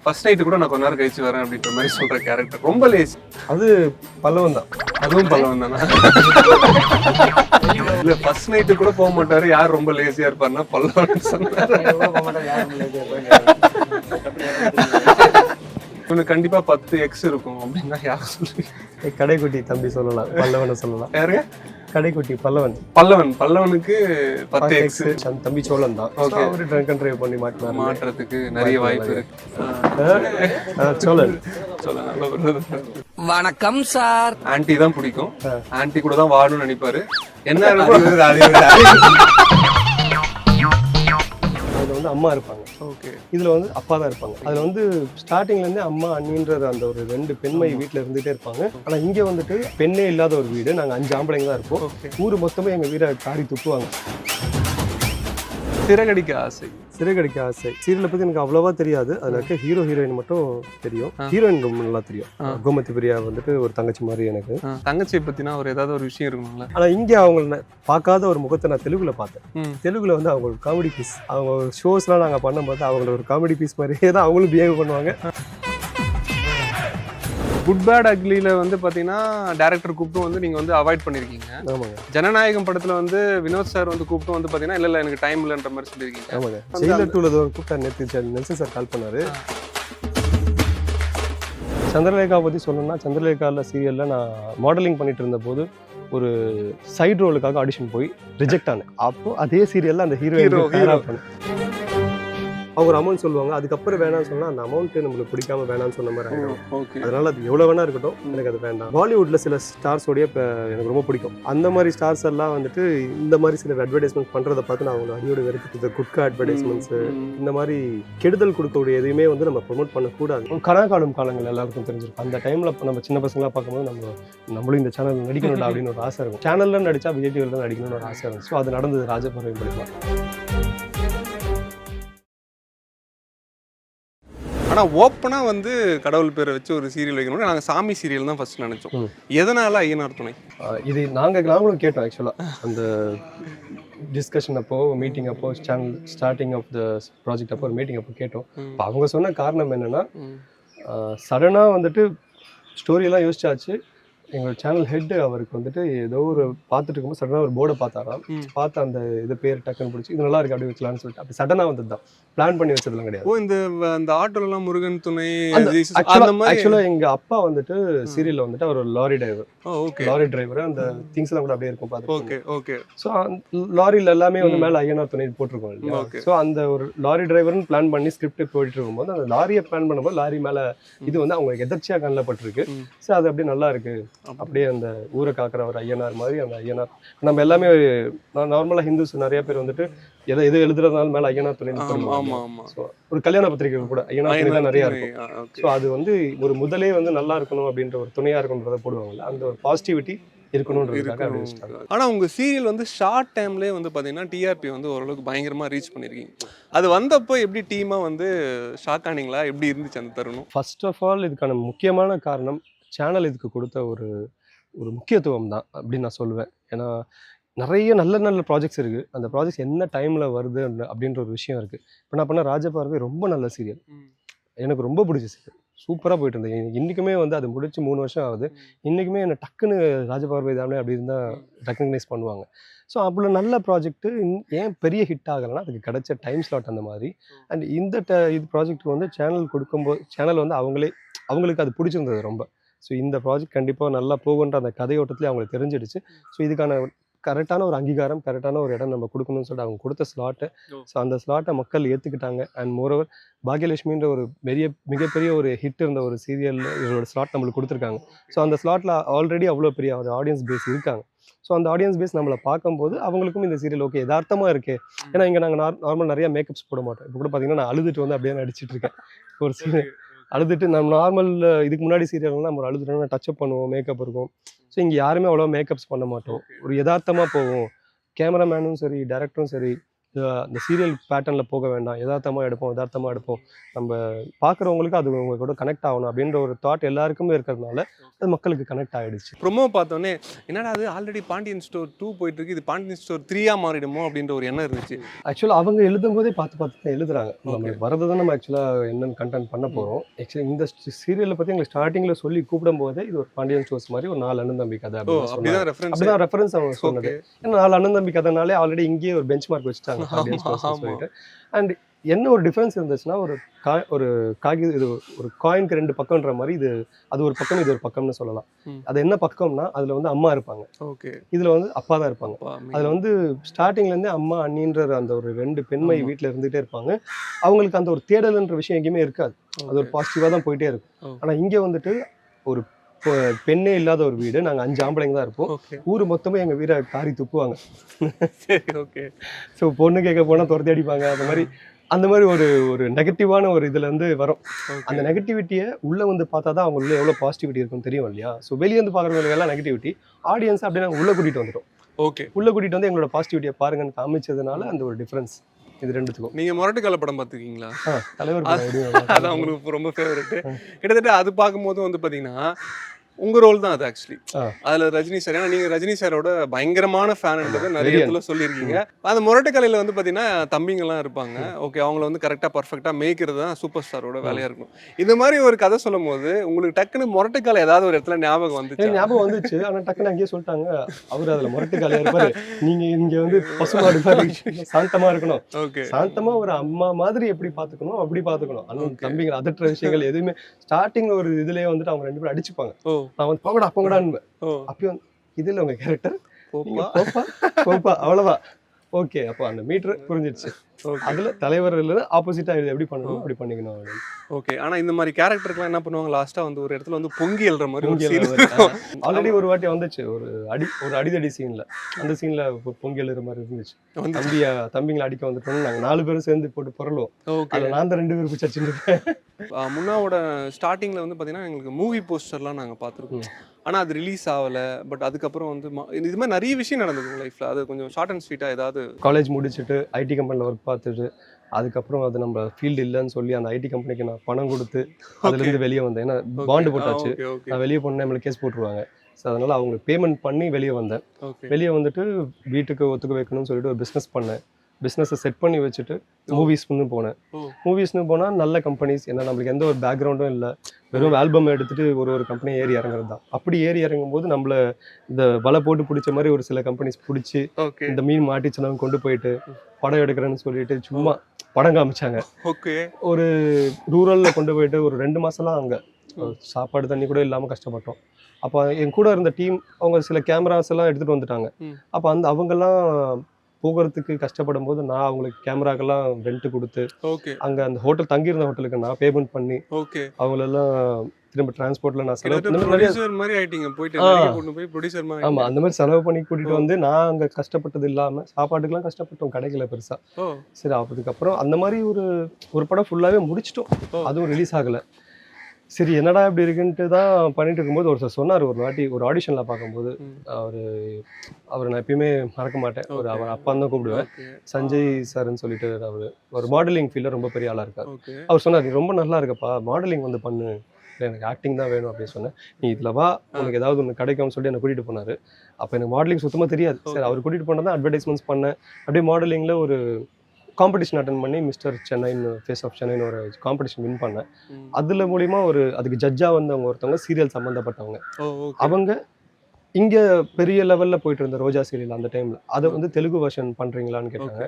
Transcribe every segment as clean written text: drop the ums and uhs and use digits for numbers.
First night கூட நான் கொஞ்ச நேரம் கழிச்சு வரேன் அப்படின்ற மாதிரி சொல்ற கேரக்டர் ரொம்ப லேசி. அது பல்லவன் தான். அதுவும் பல்லவன் தானா? இல்ல ஃபர்ஸ்ட் நைட்டு கூட போக மாட்டாரு, யார் ரொம்ப லேசியா இருப்பாருன்னா பல்லவன் சொன்னாரு. இவனுக்கு கண்டிப்பா 10 எக்ஸ் இருக்கும் அப்படின்னா யார் சொல்றீங்க? கடைக்குட்டி தம்பி சொல்லலாம், பல்லவனை சொல்லலாம். யாருங்க? கடைக்குட்டி பல்லவன். பல்லவனுக்கு 10 எக்ஸ். தம்பி சோழன் தான். அவரு ட்ரங்க் அண்ட் டிரைவ் பண்ணி மாட்டுறதுக்கு நிறைய வாய்ப்பு இருக்கு. சோழன். வணக்கம் சார். ஆன்டி தான் பிடிக்கும், ஆன்டி கூட தான் வாழணும்னு நினைப்பாரு. என்ன அதுல வந்து அம்மா இருப்பாங்க. ஓகே. இதுல வந்து அப்பா தான் இருப்பாங்க. அதுல வந்து ஸ்டார்டிங்ல இருந்தே அம்மா அண்ணின்ற அந்த ஒரு 2 பெண்மை வீட்டுல இருந்துட்டே இருப்பாங்க. ஆனா இங்க வந்துட்டு பெண்ணே இல்லாத ஒரு வீடு. நாங்க 5 ஆம்பளைங்க தான் இருப்போம். ஊரு மொத்தமே எங்க வீட காரி துப்புவாங்க. சிறகடிக்க ஆசை. சிறகடிக்க ஆசை சீரியலை பத்தி எனக்கு அவ்வளவா தெரியாது. அதுல இருக்க ஹீரோ ஹீரோயின் மட்டும் தெரியும். ஹீரோயின் ரொம்ப நல்லா தெரியும். கோமதி பிரியா வந்துட்டு ஒரு தங்கச்சி மாதிரி எனக்கு. தங்கச்சியை பத்தினா ஒரு ஏதாவது ஒரு விஷயம் இருக்கணும்ல. ஆனா இங்க அவங்க பார்க்காத ஒரு முகத்தை நான் தெலுங்குல பார்த்தேன். தெலுங்குல வந்து அவங்க ஒரு காமெடி பீஸ். அவங்க ஷோஸ்லாம் நாங்க பண்ணும்போது அவங்கள ஒரு காமெடி பீஸ் மாதிரியே தான் அவங்களும் பிஹேவ் பண்ணுவாங்க. குட் பேட் அக்லியில வந்து பாத்தீங்கன்னா டைரக்டர் கூப்பிட்டு வந்து நீங்க வந்து அவாய்ட் பண்ணிருக்கீங்க. ஆமாங்க. ஜனநாயகம் படத்துல வந்து வினோத் சார் வந்து கூப்பிட்டு வந்து பாத்தீங்கன்னா இல்ல எனக்கு டைம் இல்லைன்ற மாதிரி சொல்லியிருக்கீங்க. ஆமாங்க. ஜெயிலர் 2ல கூப்பிட்டா நேற்று நெல்சன் சார் கால் பண்ணாரு. சந்திரலேகா பத்தி சொல்லணும்னா, சந்திரலேகால சீரியல்ல நான் மாடலிங் பண்ணிட்டு இருந்த போது ஒரு சைடு ரோலுக்காக ஆடிஷன் போய் ரிஜெக்ட் ஆனேன். அப்போ அதே சீரியல்ல அந்த ஹீரோயின் அவங்க ஒரு அமௌண்ட் சொல்லுவாங்க. அதுக்கப்புறம் வேணாம்னு சொன்னா அந்த அமௌண்ட் நம்மளுக்கு பிடிக்காம வேணாம்னு சொன்ன மாதிரி ஆகிடும். அதனால அது எவ்வளவு வேணா இருக்கட்டும், எனக்கு அது வேண்டாம். பாலிவுட்ல சில ஸ்டார்ஸோடைய எனக்கு ரொம்ப பிடிக்கும். அந்த மாதிரி ஸ்டார்ஸ் எல்லாம் வந்துட்டு இந்த மாதிரி சில அட்வர்டைஸ்மெண்ட் பண்றதை பார்த்து நான் அவங்க அடியோட வெறுத்து குட்கா அட்வர்டைஸ்மெண்ட்ஸ் இந்த மாதிரி கெடுதல் கொடுக்கக்கூடிய எதையுமே வந்து நம்ம ப்ரொமோட் பண்ணக்கூடாது. கனாகாடும் காலங்கள் எல்லாருக்கும் தெரிஞ்சிருக்கும். அந்த டைம்ல நம்ம சின்ன பசங்களா பார்க்கும்போது நம்மளும் இந்த சேனல் நடிக்கணும்டா அப்படின்னு ஒரு ஆசை இருக்கும். சேனல்ல நடிச்சா விஜய் டிவில நடிக்கணும்னு ஒரு ஆசை இருந்துச்சு. ஸோ அது நடந்தது ராஜபுரம் படிக்கலாம். ஆனால் ஓப்பனாக வந்து கடவுள் பேரை வச்சு ஒரு சீரியல் வைக்கணும். நாங்கள் சாமி சீரியல் தான் ஃபர்ஸ்ட் நினைச்சோம். எதனால ஐயனார் துணை? இது நாங்களும் கேட்டோம். ஆக்சுவலாக அந்த டிஸ்கஷன் அப்போ மீட்டிங் அப்போ channel starting of the project அப்போ ஒரு மீட்டிங் அப்போ கேட்டோம். இப்போ அவங்க சொன்ன காரணம் என்னன்னா, சடனாக வந்துட்டு ஸ்டோரியெல்லாம் யோசிச்சாச்சு. எங்களோட சேனல் ஹெட் அவருக்கு வந்துட்டு ஏதோ ஒரு பார்த்துட்டு இருக்கும்போது சடனாக ஒரு போர்டை பார்த்தாராம். பார்த்து அந்த இது பேர் டக்குன்னு பிடிச்சி இது நல்லா இருக்கு அப்படி வச்சலான்னு சொல்லிட்டு அப்படி சடனாக வந்தது தான். பிளான் பண்ணி வச்சதுலாம் கிடையாது. இந்த ஆட்டோலாம் முருகன் துணை. ஆக்சுவலா எங்க அப்பா வந்துட்டு சீரியல்ல வந்துட்டு அவர் ஒரு லாரி டிரைவர். Lorry driver. அந்த திங்ஸ் எல்லாம் கூட அப்படியே இருக்கும் பார்த்து. ஸோ லாரியில எல்லாமே வந்து மேல ஐயனார் துணை போட்டிருக்கோம் இல்லையா. ஸோ அந்த ஒரு லாரி டிரைவர்னு பிளான் பண்ணி ஸ்கிரிப்ட் போயிட்டு இருக்கும்போது அந்த லாரியை பிளான் பண்ணும்போது லாரி மேல இது வந்து அவங்க எதர்ச்சியா கண்ணில் பட்டிருக்கு. ஸோ அது அப்படியே நல்லா இருக்கு. அப்படியே அந்த ஊரை காக்கிற ஒரு ஐயனார் மாதிரி அந்த ஐயனார் நம்ம எல்லாமே நார்மலா ஹிந்துஸ் நிறைய பேர் வந்துட்டு எது எழுதுறதுனால மேல ஐயனார் துணை ஒரு கல்யாண பத்திரிகை கூட ஐயனார் துணை தான் நிறைய இருக்கும். ஸோ அது வந்து ஒரு முதலே வந்து நல்லா இருக்கணும் அப்படின்ற ஒரு துணையா இருக்கணுன்றதை போடுவாங்கல்ல, அந்த ஒரு பாசிட்டிவிட்டி இருக்கணும்ன்றதுக்காக. ஆனா உங்க சீரியல் வந்து ஷார்ட் டைம்லயே வந்து பாத்தீங்கன்னா டிஆர்பி வந்து ஓரளவுக்கு பயங்கரமா ரீச் பண்ணிருக்கீங்க. அது வந்தப்போ எப்படி டீமா வந்து ஷாக் ஆனீங்களா? எப்படி இருந்துச்சு அந்த தருணம்? ஃபர்ஸ்ட் ஆஃப் ஆல் இதுக்கான முக்கியமான காரணம் சேனல் இதுக்கு கொடுத்த ஒரு முக்கியத்துவம் தான் அப்படின்னு நான் சொல்லுவேன். ஏன்னா நிறைய நல்ல ப்ராஜெக்ட்ஸ் இருக்குது. அந்த ப்ராஜெக்ட்ஸ் என்ன டைமில் வருது அப்படின்ற ஒரு விஷயம் இருக்குது. இப்போ நான் பண்ண ராஜபார்வை ரொம்ப நல்ல சீரியல். எனக்கு ரொம்ப பிடிச்ச சீரியல். சூப்பராக போயிட்டு இருந்தேன். இன்றைக்குமே வந்து அது முடிச்சு 3 வருஷம் ஆகுது. இன்றைக்குமே என்னை டக்குன்னு ராஜபார்வை தானே அப்படி இருந்தால் ரெக்கக்னைஸ் பண்ணுவாங்க. ஸோ அவ்வளோ நல்ல ப்ராஜெக்ட்டு ஏன் பெரிய ஹிட் ஆகலைன்னா அதுக்கு கிடைச்ச டைம் ஸ்லாட் அந்த மாதிரி. அண்ட் இது ப்ராஜெக்ட் வந்து சேனல் கொடுக்கும்போது சேனல் வந்து அவங்களுக்கு அது பிடிச்சிருந்தது ரொம்ப. ஸோ இந்த ப்ராஜெக்ட் கண்டிப்பாக நல்லா போகுன்ற அந்த கதையோட்டத்துலேயே அவங்களுக்கு தெரிஞ்சிடுச்சு. ஸோ இதுக்கான கரெக்டான ஒரு அங்கீகாரம், கரெக்டான ஒரு இடம் நம்ம கொடுக்கணும்னு சொல்லிட்டு அவங்க கொடுத்த ஸ்லாட்டு. ஸோ அந்த ஸ்லாட்டை மக்கள் ஏற்றுக்கிட்டாங்க. அண்ட் மோரோவர் பாக்யலட்சுமின்ற ஒரு மிகப்பெரிய ஒரு ஹிட் இருந்த ஒரு சீரியல் இதோட ஸ்லாட் நம்மளுக்கு கொடுத்துருக்காங்க. ஸோ அந்த ஸ்லாட்டில் ஆல்ரெடி அவ்வளோ பெரிய ஒரு ஆடியன்ஸ் பேஸ் இருக்காங்க. ஸோ அந்த ஆடியன்ஸ் பேஸ் நம்மளை பார்க்கும்போது அவங்களுக்கும் இந்த சீரியல் ஓகே யதார்த்தமாக இருக்குது. ஏன்னா இங்கே நாங்கள் நார்மல் நிறைய மேக்கப்ஸ் போட மாட்டோம். இப்போ கூட பார்த்தீங்கன்னா நான் அழுதுட்டு வந்து அப்படியே நடிச்சிட்டு இருக்கேன். ஒரு சீரியல் அழுதுட்டு நம்ம நார்மல் இதுக்கு முன்னாடி சீரியல்னா நம்ம அழுதுட்டோம்னா டச்சப் பண்ணுவோம், மேக்கப் இருக்கும். ஸோ இங்கே யாருமே அவ்வளோ மேக்கப்ஸ் பண்ண மாட்டோம். ஒரு யதார்த்தமாக போவோம். கேமராமேனும் சரி, டேரக்டரும் சரி, அந்த சீரியல் பேட்டர்னில் போக வேண்டாம், யதார்த்தமாக எடுப்போம், நம்ம பார்க்குறவங்களுக்கு அது உங்க கூட கனெக்ட் ஆகணும் அப்படின்ற ஒரு தாட் எல்லாருக்குமே இருக்கிறதுனால அது மக்களுக்கு கனெக்ட் ஆகிடுச்சு. ப்ரொமோ பார்த்தோன்னே என்னடா அது ஆல்ரெடி பாண்டியன் ஸ்டோர் 2 போயிட்டு இருக்கு, இது பாண்டியன் ஸ்டோர் 3-ஆ மாறிடுமோ அப்படின்ற ஒரு எண்ணம் இருந்துச்சு. ஆக்சுவலாக அவங்க எழுதும்போதே பார்த்து தான் எழுதுறாங்க. நம்மளுக்கு வரது தான் நம்ம ஆக்சுவலாக என்னென்னு கண்டென்ட் பண்ண போகிறோம். ஆக்சுவலி இந்த சீரியலை பற்றி எங்களுக்கு ஸ்டார்டிங்கில் சொல்லி கூப்பிடும் போதே இது ஒரு பாண்டியன் ஸ்டோர்ஸ் மாதிரி ஒரு 4 அண்ணன் தம்பி கதை அப்படிதான் ரெஃபரன்ஸ் அவங்க சொன்னது. ஏன்னா 4 அண்ணன் தம்பி கதைனாலே ஆல்ரெடி இங்கேயே ஒரு பெஞ்ச் மார்க் வச்சுட்டாங்க பாண்டியன் ஸ்டோர்ஸ் சொல்லிட்டு. அண்ட் என்ன ஒரு டிஃப்ரென்ஸ் இருந்துச்சுன்னா ஒரு காகித இது ஒரு காயினுக்கு 2 பக்கம்ன்ற மாதிரி அது ஒரு பக்கம் இது ஒரு பக்கம்னு சொல்லலாம். அது என்ன பக்கம்னா அதுல வந்து அம்மா இருப்பாங்க, இதுல வந்து அப்பா தான் இருப்பாங்க. அதுல வந்து ஸ்டார்டிங்ல இருந்தே அம்மா அண்ணின்ற அந்த ஒரு 2 பெண்மை வீட்டுல இருந்துகிட்டே இருப்பாங்க. அவங்களுக்கு அந்த ஒரு தேடல்ன்ற விஷயம் எங்கேயுமே இருக்காது, அது ஒரு பாசிட்டிவா தான் போயிட்டே இருக்கும். ஆனா இங்க வந்துட்டு ஒரு பெண்ணே இல்லாத ஒரு வீடு, நாங்க 5 ஆம்பளைங்க தான் இருப்போம். ஊர் மொத்தமே எங்க வீரை காரி துப்புவாங்க. ஸோ பொண்ணு கேட்க போனா துரத்தி அடிப்பாங்க. அந்த மாதிரி ஒரு நெகட்டிவான ஒரு இதுல இருந்து வரும். அந்த நெகட்டிவிட்டியை உள்ள வந்து பார்த்தா தான் அவங்க உள்ள எவ்வளவு பாசிட்டிவிட்டி இருக்குன்னு தெரியும் இல்லையா? ஸோ வெளியே வந்து பார்க்குறவங்க எல்லாம் நெகட்டிவிட்டி, ஆடியன்ஸ் அப்படியே நாங்கள் உள்ள கூட்டிட்டு வந்துட்டோம். உள்ள கூட்டிட்டு வந்து எங்களோட பாசிட்டிவிட்டியை பாருங்கன்னு காமிச்சதுனால அந்த ஒரு டிஃபரன்ஸ் இது ரெண்டுத்துக்கும். நீங்க முரட்டுக்கால படம் பார்த்துருக்கீங்களா? தலைவர் அதான் உங்களுக்கு ரொம்ப ஃபேவரட். கிட்டத்தட்ட அது பார்க்கும்போது வந்து பாத்தீங்கன்னா உங்க ரோல் தான் அது ஆக்சுவலி. அதுல ரஜினி சார், ஏன்னா நீங்க ரஜினி சாரோட பயங்கரமான ஃபேன்ன்றதை நிறைய இடத்துல சொல்லியிருக்கீங்க. அந்த முரட்டு கலையில வந்து பாத்தீங்கன்னா தம்பிங்கெல்லாம் இருப்பாங்க. ஓகே, அவங்கள வந்து கரெக்டா பர்ஃபெக்டா மேய்க்கிறது தான் சூப்பர் ஸ்டாரோட வேலையா இருக்கும். இந்த மாதிரி ஒரு கதை சொல்லும் போது உங்களுக்கு டக்குன்னு முரட்டு கலை ஏதாவது ஒரு இடத்துல ஞாபகம் வந்துச்சு? ஆனா டக்குன்னு அங்கேயே சொல்லிட்டாங்க, அவரு அதுல முரட்டு கலையா இருப்பாரு, நீங்க இங்க வந்து பசுமாடு சாந்தமா இருக்கணும், சாந்தமா ஒரு அம்மா மாதிரி எப்படி பாத்துக்கணும் அப்படி பாத்துக்கணும். அந்த தம்பிங்க அதற்ற விஷயங்கள் எதுவுமே ஸ்டார்டிங்ல ஒரு இதுலயே வந்துட்டு அவங்க 2 பேரும் அடிச்சுப்பாங்க. நான் வந்து போங்கடான்னு அப்பயும் இதுல உங்க கேரக்டர் போப்பா அவ்வளவுதான். ஓகே, அப்போ அந்த மீட்டர் புரிஞ்சிடுச்சு. அதுல தலைவர் இல்ல ஆப்போசிட்டா எப்படி பண்ணணும் அப்படி பண்ணிக்கணும். ஓகே, ஆனா இந்த மாதிரி கேரக்டர்லாம் என்ன பண்ணுவாங்க, லாஸ்டா வந்து ஒரு இடத்துல வந்து பொங்கி எழுற மாதிரி ஆல்ரெடி ஒரு வாட்டி வந்துச்சு, ஒரு அடிதடி சீன்ல, அந்த சீன்ல பொங்கி எழுற மாதிரி இருந்துச்சு. தம்பிங்களை அடிக்க வந்துட்டோம், நாங்க 4 பேரும் சேர்ந்து போட்டு புரளுவோம். அதுல நான் தான் 2 பேரும் சச்சின்னு இருப்பேன். முன்னாவோட ஸ்டார்டிங்ல வந்து பாத்தீங்கன்னா எங்களுக்கு மூவி போஸ்டர்லாம் நாங்க பார்த்துருக்கோம். ஆனா அது ரிலீஸ் ஆகல. பட் அதுக்கப்புறம் வந்து இது மாதிரி நிறைய விஷயம் நடந்தது லைஃப்ல. அது கொஞ்சம் ஷார்ட் அண்ட் ஸ்வீட்டா ஏதாவது. காலேஜ் முடிச்சுட்டு ஐடி கம்பெனில ஒர்க் பார்த்துட்டு அதுக்கப்புறம் அது நம்ம ஃபீல்டு இல்லைன்னு சொல்லி அந்த ஐடி கம்பெனிக்கு நான் பணம் கொடுத்து அதுலேருந்து வெளியே வந்தேன். ஏன்னா பாண்டு போட்டாச்சு, நான் வெளியே போனேன் நம்மளுக்கு கேஸ் போட்டுருவாங்க. ஸோ அதனால அவங்க பேமெண்ட் பண்ணி வெளியே வந்தேன். வெளியே வந்துட்டு வீட்டுக்கு ஒத்துக்க வைக்கணும்னு சொல்லிட்டு ஒரு பிஸ்னஸ் பண்ணேன். பிஸ்னஸை செட் பண்ணி வச்சுட்டு மூவிஸ்னு போனேன். மூவிஸ்னு போனால் நல்ல கம்பெனிஸ், ஏன்னா நம்மளுக்கு எந்த ஒரு பேக்ரவுண்டும் இல்லை, வெறும் ஆல்பம் எடுத்துட்டு ஒரு கம்பெனி ஏறி இறங்குறது தான். அப்படி ஏறி இறங்கும் போது நம்மள இந்த வலை போட்டு பிடிச்ச மாதிரி ஒரு சில கம்பெனிஸ் பிடிச்சி இந்த மீன் மாட்டிச்சுனாலும் கொண்டு போயிட்டு படம் எடுக்கிறேன்னு சொல்லிட்டு சும்மா படம் காமிச்சாங்க. ஒரு ரூரல்ல கொண்டு போயிட்டு ஒரு 2 மாசம்லாம் அங்கே சாப்பாடு தண்ணி கூட இல்லாமல் கஷ்டப்பட்டோம். அப்போ என் கூட இருந்த டீம் அவங்க சில கேமராஸ் எல்லாம் எடுத்துட்டு வந்துட்டாங்க. அப்போ அவங்கெல்லாம் போகிறதுக்கு கஷ்டப்படும் போது நான் அவங்களுக்கு கேமராக்கெல்லாம் ரெண்ட் கொடுத்து அங்க அந்த ஹோட்டல் தங்கியிருந்த ஹோட்டலுக்கு நான் பேமெண்ட் பண்ணி அவங்களெல்லாம் திரும்ப டிரான்ஸ்போர்ட்ல நான் ஆமா அந்த மாதிரி செலவு பண்ணி கூட்டிட்டு வந்து நான் அங்க கஷ்டப்பட்டது இல்லாம சாப்பாட்டுக்கெல்லாம் கஷ்டப்பட்டோம், கிடைக்கல பெருசா. சரி, அதுக்கப்புறம் அந்த மாதிரி ஒரு படம் ஃபுல்லாவே முடிச்சிட்டோம், அதுவும் ரிலீஸ் ஆகல. சரி என்னடா இப்படி இருக்குன்ட்டு தான் பண்ணிட்டு இருக்கும்போது ஒருத்தர் சொன்னார், ஒரு வாட்டி ஒரு ஆடிஷன்ல பார்க்கும்போது, அவர் நான் எப்பயுமே மறக்க மாட்டேன், அவர் அப்பான்னு தான் கூப்பிடுவேன், சஞ்சய் சார்ன்னு சொல்லிட்டு, அவர் மாடலிங் ஃபீல்டில் ரொம்ப பெரிய ஆளாக இருக்கார். அவர் சொன்னார், நீ ரொம்ப நல்லா இருக்கப்பா, மாடலிங் வந்து பண்ணு, எனக்கு ஆக்டிங் தான் வேணும் அப்படின்னு சொன்னேன். நீ இதில் வா, உனக்கு ஏதாவது ஒன்று கிடைக்கும்னு சொல்லி என்னை கூட்டிகிட்டு போனார். அப்போ எனக்கு மாடலிங் சுத்தமாக தெரியாது. சரி, அவர் கூட்டிகிட்டு போனால் தான் அட்வர்டைஸ்மெண்ட்ஸ் பண்ணேன். அப்படியே மாடலிங்கில் ஒரு காம்படிஷன் அட்டன் பண்ணி மிஸ்டர் சென்னைன்னு, ஃபேஸ் ஆஃப் சென்னைன்னு ஒரு காம்படிஷன் வின் பண்ணேன். அதுல மூலியமா அதுக்கு ஜட்ஜா வந்தவங்க ஒருத்தவங்க சீரியல் சம்மந்தப்பட்டவங்க. அவங்க இங்க பெரிய லெவல்ல போயிட்டு இருந்த ரோஜா சீரியல் அந்த டைம்ல அதை வந்து தெலுங்கு வெர்ஷன் பண்றீங்களான்னு கேட்டாங்க.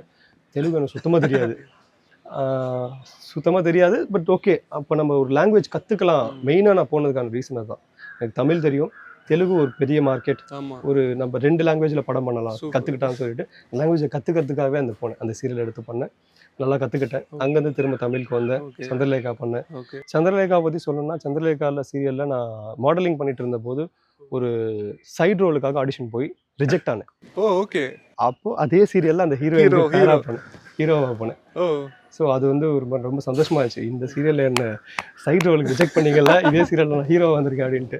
தெலுங்கு எனக்கு சுத்தமா தெரியாது. பட் ஓகே, அப்போ நம்ம ஒரு லாங்குவேஜ் கத்துக்கலாம். மெயினா நான் போனதுக்கான ரீசன் அதுதான். எனக்கு தமிழ் தெரியும், தெலுங்கு ஒரு பெரிய மார்க்கெட், நம்ம 2 லாங்குவேஜ்ல படம் பண்ணலாம், கத்துக்கிட்டான்னு சொல்லிட்டு லாங்குவேஜை கத்துக்கிறதுக்காகவே போனேன். அந்த சீரியல் எடுத்து பண்ணேன், நல்லா கத்துக்கிட்டேன். அங்கேருந்து திரும்ப தமிழுக்கு வந்தேன், சந்திரலேகா பண்ணேன். சந்திரலேகா பத்தி சொல்லணும்னா, சந்திரலேகால சீரியல்ல நான் மாடலிங் பண்ணிட்டு இருந்த போது ஒரு சைடு ரோலுக்காக ஆடிஷன் போய் ரிஜெக்ட் ஆனேன். அப்போ அதே சீரியல்ல அந்த ஹீரோவா பண்ணேன். ஸோ அது வந்து ரொம்ப சந்தோஷமா இருந்துச்சு. இந்த சீரியல்ல என்ன சைடு ரோலுக்கு ரிஜெக்ட் பண்ணீங்கல்ல, இதே சீரியல்ல நான் ஹீரோ வந்திருக்கேன் அப்படின்ட்டு.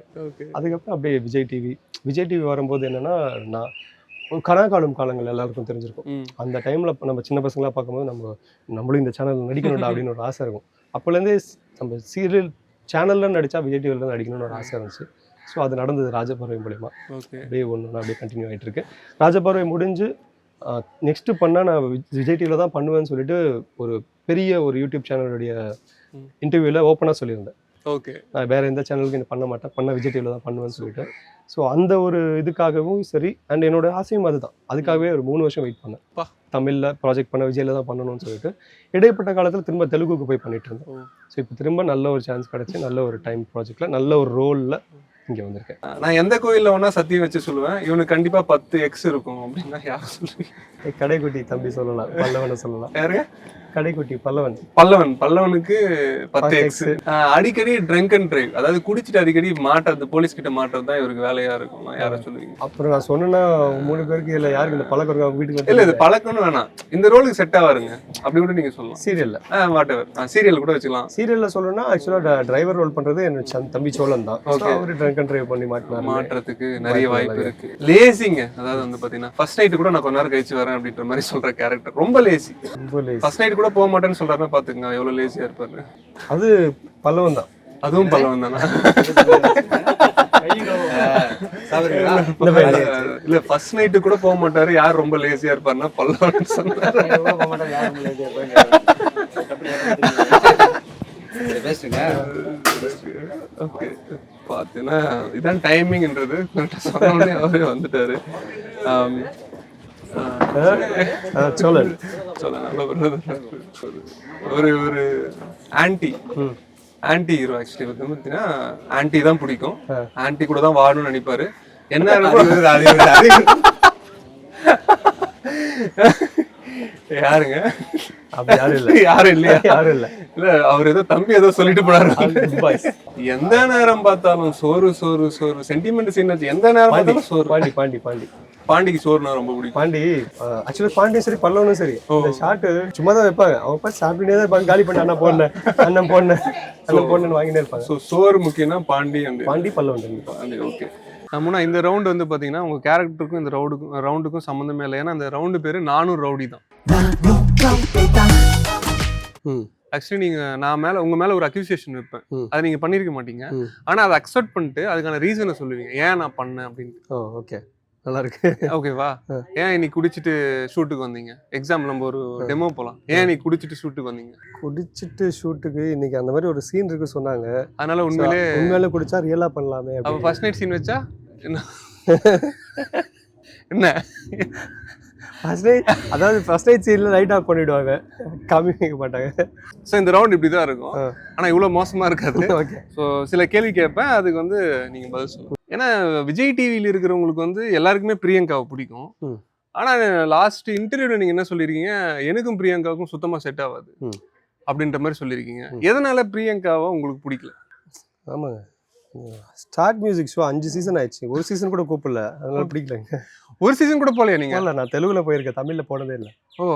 அதுக்கப்புறம் அப்படியே விஜய் டிவி வரும்போது என்னன்னா, நான் ஒரு கனா காணும் காலங்கள் எல்லாருக்கும் தெரிஞ்சிருக்கும். ம். அந்த டைமில் நம்ம சின்ன பசங்களாக பார்க்கும்போது நம்மளும் இந்த சேனல் நடிக்கணும்டா அப்படின்னு ஒரு ஆசை இருக்கும். அப்போலேருந்தே நம்ம சீரியல் சேனலில் நடித்தா விஜய் டிவியில் நடிக்கணும்னு ஒரு ஆசை இருந்துச்சு. ஸோ அது நடந்தது ராஜபறவை மூலிமா. ஓகே. அப்படியே அப்படியே கண்டினியூ ஆகிட்டு இருக்கு. ராஜபறவை முடிஞ்சு நெக்ஸ்ட்டு பண்ணால் நான் விஜய் டிவியில் தான் பண்ணுவேன்னு சொல்லிட்டு ஒரு பெரிய ஒரு யூடியூப் சேனலுடைய இன்டர்வியூவில் ஓப்பனாக சொல்லியிருந்தேன். ஓகே. நான் வேறு எந்த சேனலுக்கு பண்ண மாட்டேன், பண்ண விஜய் டிவியில் தான் பண்ணுவேன்னு சொல்லிட்டு. ஸோ அந்த ஒரு இதுக்காகவும் சரி, அண்ட் என்னோட ஆசையும் அதுதான். அதுக்காகவே ஒரு 3 வருஷம் வெயிட் பண்ணேன். தமிழில் ப்ராஜெக்ட் பண்ண விஜயில் தான் பண்ணணும்னு சொல்லிட்டு இடைப்பட்ட காலத்தில் திரும்ப தெலுங்குக்கு போய் பண்ணிட்டு இருந்தேன். ஸோ இப்போ திரும்ப நல்ல ஒரு சான்ஸ் கிடச்சி நல்ல ஒரு டைம் ப்ராஜெக்டில் நல்ல ஒரு ரோலில் இங்கே வந்திருக்கேன். நான் எந்த கோயிலில் வேணா சத்தியம் வச்சு சொல்லுவேன், இவனுக்கு கண்டிப்பாக 10x இருக்கும் அப்படின்னா யாரும் சொல்லுவீங்க? கடைக்குட்டி தம்பி சொல்லலாம், பல்லவனை சொல்லலாம். யாருங்க? கடைக்குட்டி பல்லவன். பல்லவனுக்கு 10x. அடிக்கடி ட்ரங்க் அண்ட் டிரைவ், அதாவது குடிச்சிட்டு அடிக்கடி மாட்டுறது, போலீஸ் கிட்ட மாட்டுறது தான் இவருக்கு வேலையா இருக்கும். யாரை சொல்லுவீங்க? அப்புறம் நான் சொன்னேன்னா 3 பேருக்கு இல்லை யாருக்கு இந்த பழக்கம் இருக்கு அவங்க வீட்டுக்கு இல்லை, இது பழக்கம்னு வேணாம், இந்த ரோலுக்கு செட் ஆவாருங்க அப்படி கூட நீங்க சொல்லலாம். சீரியல்ல வாட் எவர், சீரியல் கூட வச்சுக்கலாம். சீரியல்ல சொல்லணும்னா ஆக்சுவலாக டிரைவர் ரோல் பண்றது என்னோட தம்பி சோழன் தான். அவரு ட்ரங்க் அண்ட் டிரைவ் பண்ணி மாட்டுறதுக்கு நிறைய வாய்ப்பு இருக்கு. லேசிங்க, அதாவது வந்து பாத்தீங்கன்னா ஃபர்ஸ்ட் நைட் கூட நான் கொஞ்ச நேரம் கழிச்சு வரேன் அப்படின்ற மாதிரி சொல்ற கேரக்டர் ரொம்ப லேசி. ஃபர்ஸ்ட் நைட் கூட போக மாட்டேன்னு சொல்றாருன்னா பாத்துக்கங்க எவ்வளவு லேசியா இருப்பாரு. அது பல்லவன் தான். அதுவும் பல்லவன் தானா? இல்ல ஃபர்ஸ்ட் நைட்டு கூட போக மாட்டாரு, யார் ரொம்ப லேசியா இருப்பாருன்னா பல்லவன் சொன்னாரு. பாத்தீங்கன்னா இதான் டைமிங்ன்றது சொன்ன உடனே அவரே வந்துட்டாரு. சோழன் ஒரு ஒரு ஆன்டி ஹீரோ. ஆக்சுவலி வந்து பார்த்தீங்கன்னா ஆன்டி தான் பிடிக்கும், ஆன்டி கூட தான் வாழணும்னு நினைப்பாரு. என்ன யாருங்க? அப்படி யாரும் இல்ல. யாரும் இல்லையா? யாரும் இல்ல. இல்ல அவர் ஏதோ தம்பி ஏதோ சொல்லிட்டு போனாரு. எந்த நேரம் பார்த்தாலும் சோறு சோறு சோறு சென்டிமெண்ட் சீன் வச்சு எந்த நேரம் பார்த்தாலும் சோறு. பாண்டி பாண்டி பாண்டி பாண்டிக்கு சோறுனா ரொம்ப பிடிக்கும். பாண்டி ஆக்சுவலி பாண்டியும் சரி பல்லவனும் சரி இந்த ஷார்ட் சும்மா தான் வைப்பாங்க. அவங்க பார்த்து சாப்பிட்டுனே தான் இருப்பாங்க. காலி பண்ண அண்ணன் போடணும் அண்ணன் போடணும் அண்ணன் போடணும்னு வாங்கினே இருப்பாங்க. ஸோ சோறு முக்கியம்னா பாண்டி பல்லவன். ஓகே. நம்மனா இந்த ரவுண்டு வந்து பார்த்தீங்கன்னா உங்கள் கேரக்டருக்கும் இந்த ரவுண்டுக்கும் சம்மந்தமே இல்லை. ஏன்னா அந்த ரவுண்டு பேர் நானும் ரவுடி தான். ஆக்சுவலி நான் உங்க மேல ஒரு அக்யூசியேஷன் வைப்பேன், அதை நீங்க பண்ணிருக்க மாட்டீங்க. ஆனா அதை அக்செப்ட் பண்ணிட்டு அதுக்கான ரீசனை சொல்லுவீங்க, ஏன் நான் பண்ணேன் அப்படின்னு. ஓகே, நல்லா இருக்கு. ஓகேவா? ஏன் இன்னைக்கு குடிச்சிட்டு ஷூட்டுக்கு வந்தீங்க? எக்ஸாம்பிள் நம்ம ஒரு டெமோ போலாம். ஏன் இன்னைக்கு குடிச்சிட்டு ஷூட்டுக்கு வந்தீங்க? குடிச்சிட்டு ஷூட்டுக்கு இன்னைக்கு அந்த மாதிரி ஒரு சீன் இருக்கு சொன்னாங்க. அதனால உண்மையிலே குடிச்சா ரியலா பண்ணலாமே. அப்ப ஃபர்ஸ்ட் நைட் சீன் வச்சா என்ன அதாவது ஃபர்ஸ்ட் நைட் சீன்ல லைட் ஆஃப் பண்ணிடுவாங்க, காமிக்க மாட்டாங்க. ஸோ இந்த ரவுண்ட் இப்படி தான் இருக்கும். ஆனா இவ்வளவு மோசமா இருக்காது. ஸோ சில கேள்வி கேட்பேன், அதுக்கு வந்து நீங்க பதில் சொல்லுங்க. ஏன்னா விஜய் டிவியில் இருக்கிறவங்களுக்கு வந்து எல்லாருக்குமே பிரியங்காவை பிடிக்கும். ஆனா லாஸ்ட் இன்டர்வியூல நீங்க என்ன சொல்லிருக்கீங்க, எனக்கும் பிரியங்காவுக்கும் சுத்தமா செட் ஆகாது அப்படின்ற மாதிரி சொல்லியிருக்கீங்க. எதனால பிரியங்காவை உங்களுக்கு பிடிக்கல? ஆமாங்க, ஸ்டார்ட் மியூசிக் ஷோ 5 சீசன் ஆயிடுச்சு, ஒரு சீசன் கூட கூப்பிடல, அதனால பிடிக்கலங்க. ஒரு சீசன் கூட போலையா நீங்க? இல்ல, நான் தெலுங்குல போயிருக்கேன், தமிழ்ல போனதே இல்லை. ஓ,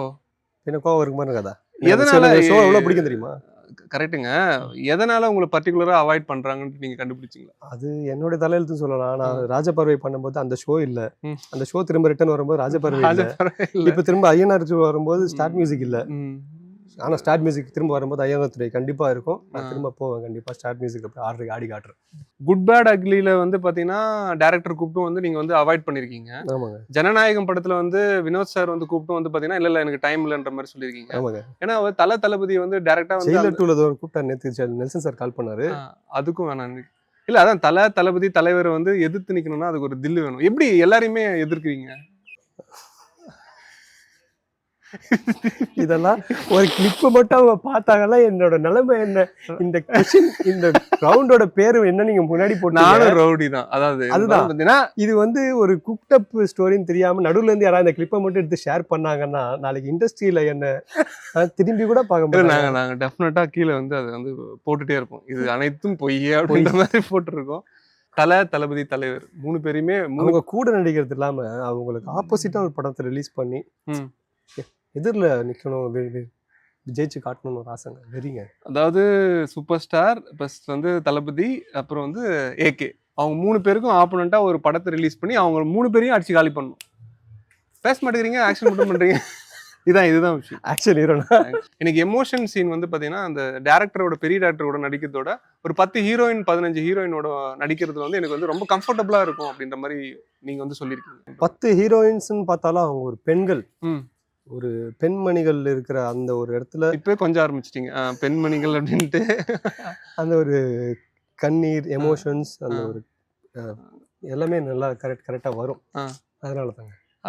என்ன கோவம் இருக்கு மாதிரி கதா. எதனால ஷோ எவ்வளவு பிடிக்கும் தெரியுமா? கரெக்டுங்க. எதனால உங்களை பர்டிகுலரா அவாய்ட் பண்றாங்கன்னு நீங்க கண்டுபிடிச்சீங்களா? அது என்னோட தலையெழுத்து சொல்லலாம். நான் ராஜபறவை பண்ணும்போது அந்த ஷோ இல்ல, அந்த ஷோ திரும்ப ரிட்டர்ன் வரும்போது ராஜபறவை இல்ல. இப்ப திரும்ப ஐயனார் வரும்போது ஸ்டார்ட் மியூசிக் இல்ல. ஆனா ஸ்டார்ட் மியூசிக் திரும்ப வரும்போது ஐயனார் துறை கண்டிப்பா இருக்கும். நான் திரும்ப போவேன் கண்டிப்பா ஸ்டார்ட் மியூசிக் ஆடி காட்டுறேன். குட் பேட் அக்லில வந்து பாத்தீங்கன்னா டைரக்டர் கூப்பிட்டு வந்து நீங்க வந்து அவாய்ட் பண்ணிருக்கீங்க. ஆமாங்க. ஜனநாயகம் படத்துல வந்து வினோத் சார் வந்து கூப்பிட்டு வந்து பாத்தீங்கன்னா இல்ல எனக்கு டைம் இல்லன்ற மாதிரி சொல்லிருக்கீங்க. ஆமாங்க. ஏன்னா தளபதி வந்து டைரக்டா வந்து ஜெயிலர் 2ல கூப்பிட்டாரு நேத்து, நெல்சன் சார் கால் பண்ணாரு. அதுக்கும் வேணாம் இல்ல, அதான் தளபதி தலைவரை வந்து எதிர்த்து நிக்கணும்னா அதுக்கு ஒரு தில்லு வேணும். எப்படி எல்லாரையுமே எதிர்க்கிறீங்க? இதெல்லாம் ஒரு கிளிப் மட்டும் அவங்க பார்த்தாங்கன்னா என்னோட நிலைமை என்ன, இந்த கொஸ்டின் இந்த ரவுண்டோட பேரு என்ன நீங்க முன்னாடி போட்டு நானும் ரவுடி தான். அதாவது அதுதான், இது வந்து ஒரு குக்டப் ஸ்டோரின்னு தெரியாம நடுவுல இருந்து யாராவது இந்த கிளிப்பை மட்டும் எடுத்து ஷேர் பண்ணாங்கன்னா நாளைக்கு இண்டஸ்ட்ரியில என்ன திரும்பி கூட பார்க்க முடியும். நாங்க டெஃபினட்டா கீழே வந்து அதை வந்து போட்டுட்டே இருப்போம், இது அனைத்தும் பொய்யே அப்படின்ற மாதிரி போட்டுருக்கோம். தளபதி தலைவர் 3 பேருமே அவங்க கூட நடிக்கிறது இல்லாம அவங்களுக்கு ஆப்போசிட்டா ஒரு படத்தை ரிலீஸ் பண்ணி எதிரில் நிற்கணும், ஜெயிச்சு காட்டணும்னு ஒரு ஆசைங்க, வெறிங்க. அதாவது சூப்பர் ஸ்டார் ப்ளஸ் வந்து தளபதி அப்புறம் வந்து ஏகே, அவங்க 3 பேருக்கும் ஆப்போனண்டா ஒரு படத்தை ரிலீஸ் பண்ணி அவங்க 3 பேரையும் அடிச்சு காலி பண்ணணும். பேச மாட்டேங்கிறீங்க, ஆக்ஷன் மட்டும் பண்றீங்க. இதுதான் விஷயம். ஆக்ஷன் ஹீரோனா எனக்கு எமோஷன் சீன் வந்து பாத்தீங்கன்னா அந்த டேரக்டரோட பெரிய டேரக்டரோட நடிக்கிறதோட ஒரு 10 ஹீரோயின் 15 ஹீரோயினோட நடிக்கிறதுல வந்து எனக்கு வந்து ரொம்ப கம்ஃபர்டபுளா இருக்கும் அப்படின்ற மாதிரி நீங்க வந்து சொல்லியிருக்கீங்க. 10 ஹீரோயின்ஸ்னு பார்த்தாலும் அவங்க ஒரு பெண்கள், ம். ஒரு பெண்மணிகள் இருக்கிற அந்த ஒரு இடத்துல இப்பவே கொஞ்சம் ஆரம்பிச்சிட்டீங்க பெண்மணிகள் அப்படின்ட்டு. அந்த ஒரு கண்ணீர், எமோஷன்ஸ், அந்த ஒரு எல்லாமே நல்லா கரெக்டா வரும்.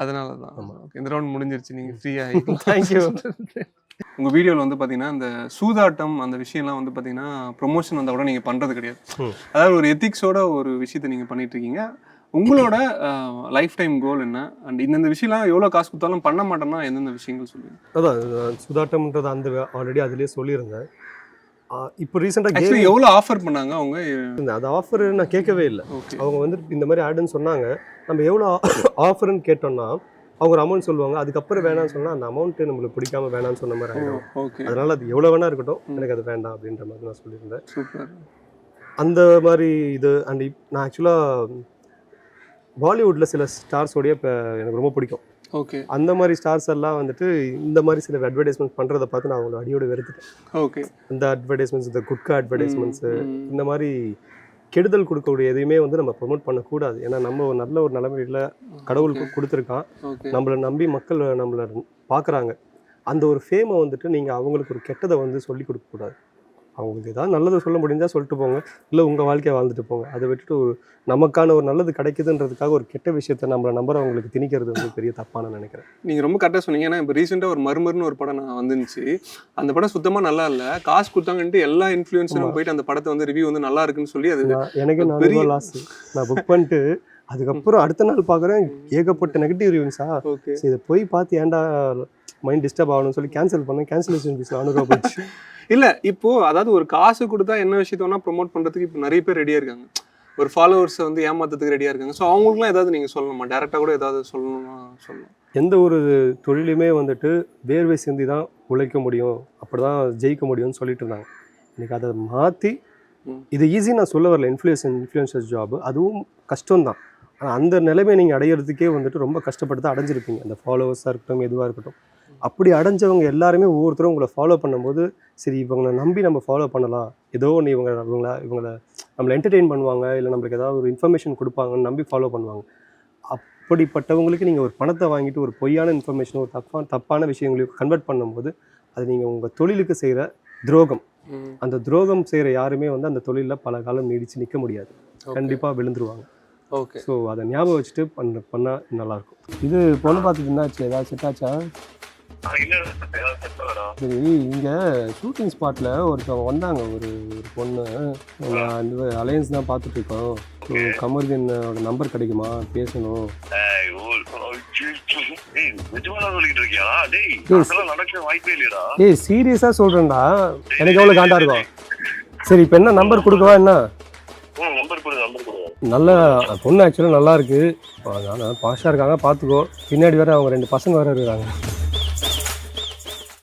அதனாலதான் இந்த ரவுண்ட் முடிஞ்சிருச்சு, நீங்க ஃப்ரீயா ஆயிக்கலாம். தேங்க்யூ. உங்க வீடியோல வந்து பாத்தீங்கன்னா இந்த சூதாட்டம் அந்த விஷயம்லாம் வந்து பாத்தீங்கன்னா ப்ரொமோஷன் வந்தா கூட நீங்க பண்றது கிடையாது. அதாவது ஒரு எத்திக்ஸோட ஒரு விஷயத்தை நீங்க பண்ணிட்டு இருக்கீங்க. உங்களோட லைஃப் டைம் கோல் என்ன, அண்ட் இந்த விஷயம்லாம் எவ்வளோ காசு கொடுத்தாலும் பண்ண மாட்டேன்னா எந்தெந்த விஷயங்கள் சொல்லுவீங்க? அதான் சூதாட்டம்ன்றது அந்த ஆல்ரெடி அதுலேயே சொல்லியிருந்தேன். இப்போ ரீசெண்டாக எவ்வளோ ஆஃபர் பண்ணாங்க அவங்க? அந்த ஆஃபர் நான் கேட்கவே இல்லை. அவங்க வந்து இந்த மாதிரி ஆடுன்னு சொன்னாங்க. நம்ம எவ்வளோ ஆஃபர்னு கேட்டோம்னா அவங்க ஒரு அமௌண்ட் சொல்லுவாங்க. அதுக்கப்புறம் வேணாம்னு சொன்னால் அந்த அமௌண்ட்டு நம்மளுக்கு பிடிக்காம வேணாம்னு சொன்ன மாதிரி ஆகிடும். அதனால அது எவ்வளோ வேணா இருக்கட்டும், எனக்கு அது வேண்டாம் அப்படின்ற மாதிரி நான் சொல்லியிருந்தேன். சூப்பர். அந்த மாதிரி இது அண்ட் நான் ஆக்சுவலாக பாலிவுட்டில் சில ஸ்டார்ஸோடைய இப்போ எனக்கு ரொம்ப பிடிக்கும். ஓகே. அந்த மாதிரி ஸ்டார்ஸ் எல்லாம் வந்துட்டு இந்த மாதிரி சில அட்வர்டைஸ்மெண்ட்ஸ் பண்ணுறதை பார்த்து நான் அவங்களோட அடியோட வெறுத்துட்டேன். ஓகே. இந்த அட்வர்டைஸ்மெண்ட்ஸ், இந்த குட்கா அட்வர்டைஸ்மெண்ட்ஸு, இந்த மாதிரி கெடுதல் கொடுக்கக்கூடிய எதையுமே வந்து நம்ம ப்ரொமோட் பண்ணக்கூடாது. ஏன்னா நம்ம ஒரு நல்ல ஒரு நிலைமையில கடவுளுக்கு கொடுத்துருக்கான். நம்மளை நம்பி மக்கள் நம்மளை பார்க்குறாங்க. அந்த ஒரு ஃபேமை வந்துட்டு நீங்கள் அவங்களுக்கு ஒரு கெட்டதை வந்து சொல்லி கொடுக்கக்கூடாது. அவங்களுக்கு ஏதாவது நல்லதை சொல்ல முடிஞ்சால் சொல்லிட்டு போங்க, இல்லை உங்கள் வாழ்க்கையை வாழ்ந்துட்டு போங்க. அதை விட்டுட்டு நமக்கான ஒரு நல்லது கிடைக்குதுன்றதுக்காக ஒரு கெட்ட விஷயத்தை நம்மளை நம்புறவங்களுக்கு திணிக்கிறது வந்து பெரிய தப்பான நினைக்கிறேன். நீங்கள் ரொம்ப கரெக்டாக சொன்னீங்க. ஏன்னா இப்போ ரீசெண்டாக ஒரு மர்மர்னு ஒரு படம் நான் வந்துருந்துச்சு. அந்த படம் சுத்தமாக நல்லா இல்லை. காசு கொடுத்தாங்கன்ட்டு எல்லா இன்ஃப்ளூயன்ஸரும் போயிட்டு அந்த படத்தை வந்து ரிவ்யூ வந்து நல்லா இருக்குன்னு சொல்லி அது எனக்கு பெரிய லாஸ். நான் புக் பண்ணிட்டு அதுக்கப்புறம் அடுத்த நாள் பார்க்குறேன் ஏகப்பட்ட நெகட்டிவ் ரிவ்யூஸா. இதை போய் பார்த்து ஏன்டா மைண்ட் டிஸ்டர்ப் ஆகணும்னு சொல்லி கேன்சல் பண்ணேன். கேன்சலேஷன் ஃபீஸ் 400 போயிடுச்சு. இல்லை இப்போ அதாவது ஒரு காசு கொடுத்தா என்ன விஷயத்தோனா ப்ரொமோட் பண்ணுறதுக்கு இப்போ நிறைய பேர் ரெடியாக இருக்காங்க. ஒரு ஃபாலோவர்ஸை வந்து ஏமாத்துறதுக்கு ரெடியாக இருக்காங்க. ஸோ அவங்களுக்குலாம் ஏதாவது நீங்கள் சொல்லணுமா? டேரெக்டாக கூட ஏதாவது சொல்லணும்னா சொல்லணும். எந்த ஒரு தொழிலுமே வந்துட்டு வேர்வை சிந்தி தான் உழைக்க முடியும், அப்படி தான் ஜெயிக்க முடியும்னு சொல்லிட்டு இருந்தாங்க. எனக்கு அதை மாற்றி இது ஈஸி நான் சொல்ல வரல. இன்ஃப்ளூயன்சர் ஜாப் அதுவும் கஷ்டம்தான். ஆனால் அந்த நிலைமை நீங்கள் அடையிறதுக்கே வந்துட்டு ரொம்ப கஷ்டப்பட்டு தான் அடைஞ்சிருப்பீங்க. அந்த ஃபாலோவர்ஸாக இருக்கட்டும், எதுவாக இருக்கட்டும். அப்படி அடைஞ்சவங்க எல்லாருமே ஒவ்வொருத்தரும் உங்களை ஃபாலோ பண்ணும்போது சரி இவங்களை நம்பி நம்ம ஃபாலோ பண்ணலாம், ஏதோ ஒன்று இவங்களை நம்மளை என்டர்டெயின் பண்ணுவாங்க, இல்லை நம்மளுக்கு ஏதாவது ஒரு இன்ஃபர்மேஷன் கொடுப்பாங்கன்னு நம்பி ஃபாலோ பண்ணுவாங்க. அப்படிப்பட்டவங்களுக்கு நீங்கள் ஒரு பணத்தை வாங்கிட்டு ஒரு பொய்யான இன்ஃபர்மேஷன், ஒரு தப்பான விஷயங்களுக்கு கன்வெர்ட் பண்ணும்போது அது நீங்கள் உங்கள் தொழிலுக்கு செய்கிற துரோகம். அந்த துரோகம் செய்கிற யாருமே வந்து அந்த தொழிலில் பல காலம் நீடித்து நிற்க முடியாது. கண்டிப்பாக விழுந்துருவாங்க. ஓகே. ஸோ அதை ஞாபகம் வச்சுட்டு பண்ணால் நல்லாயிருக்கும். இது பொண்ணு பார்த்துட்டு இருந்தாச்சு, ஏதாவது செட் ஆச்சா? சரி, இங்கே ஷூட்டிங் ஸ்பாட்டில் ஒருத்தவங்க வந்தாங்க, ஒரு பொண்ணு. நான் அலையன்ஸ் தான் பார்த்துட்டு இருக்கோம். கமருதீனோட நம்பர் கிடைக்குமா, பேசணும். ஏய் சீரியஸா சொல்றேன்டா, எனக்கு எவ்வளவு காண்டா இருக்கும். சரி இப்போ என்ன நம்பர் கொடுக்கவா? என்ன நல்ல பொண்ணு ஆக்சுவலாக நல்லா இருக்கு, பாஷா இருக்காங்க, பார்த்துக்கோ. பின்னாடி வேற அவங்க 2 பசங்க வேற இருக்காங்க.